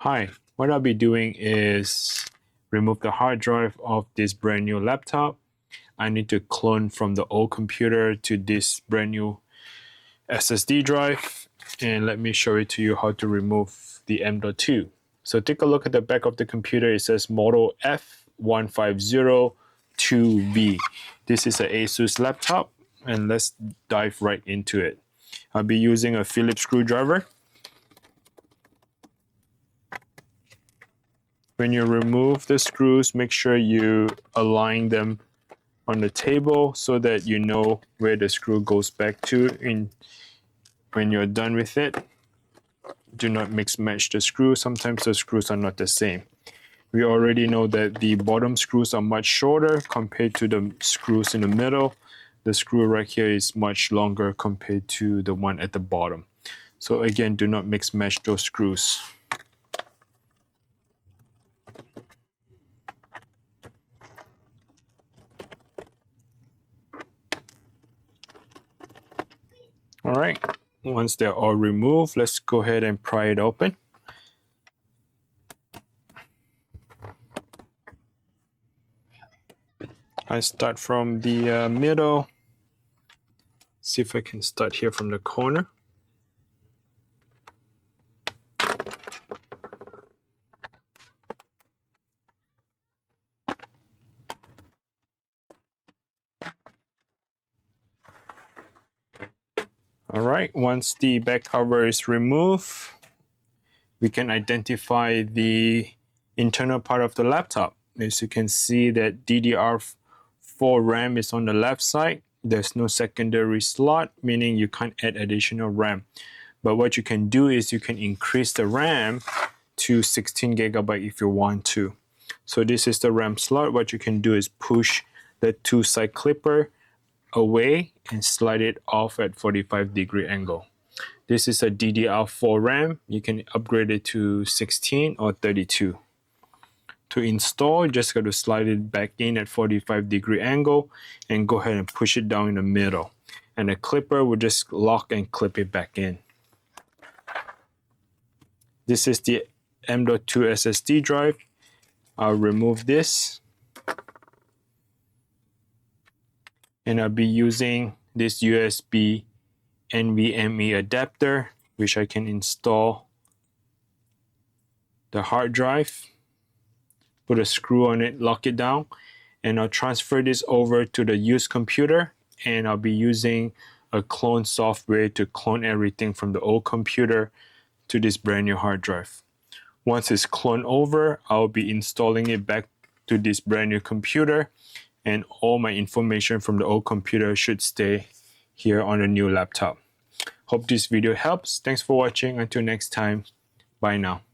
Hi, what I'll be doing is remove the hard drive of this brand new laptop. I need to clone from the old computer to this brand new SSD drive, and let me show it to you how to remove the M.2. So take a look at the back of the computer. It says model F1502V. This is an ASUS laptop, and let's dive right into it. I'll be using a Phillips screwdriver. When you remove the screws, make sure you align them on the table so that you know where the screw goes back to when you're done with it. Do not mix match the screws. Sometimes the screws are not the same. We already know that the bottom screws are much shorter compared to the screws in the middle. The screw right here is much longer compared to the one at the bottom. So again, do not mix match those screws. All right, once they're all removed, let's go ahead and pry it open. I start from the middle. See if I can start here from the corner. All right, once the back cover is removed, we can identify the internal part of the laptop. As you can see, that DDR4 RAM is on the left side. There's no secondary slot, meaning you can't add additional RAM. But what you can do is you can increase the RAM to 16 GB if you want to. So this is the RAM slot. What you can do is push the two-side clipper away and slide it off at 45-degree angle. This is a DDR4 RAM. You can upgrade it to 16 or 32. To install, you just got to slide it back in at 45-degree angle and go ahead and push it down in the middle. And the clipper will just lock and clip it back in. This is the M.2 SSD drive. I'll remove this. And I'll be using this USB NVMe adapter, which I can install the hard drive, put a screw on it, lock it down, and I'll transfer this over to the used computer, and I'll be using a clone software to clone everything from the old computer to this brand new hard drive. Once it's cloned over, I'll be installing it back to this brand new computer, and all my information from the old computer should stay here on the new laptop. Hope this video helps. Thanks for watching. Until next time, bye now.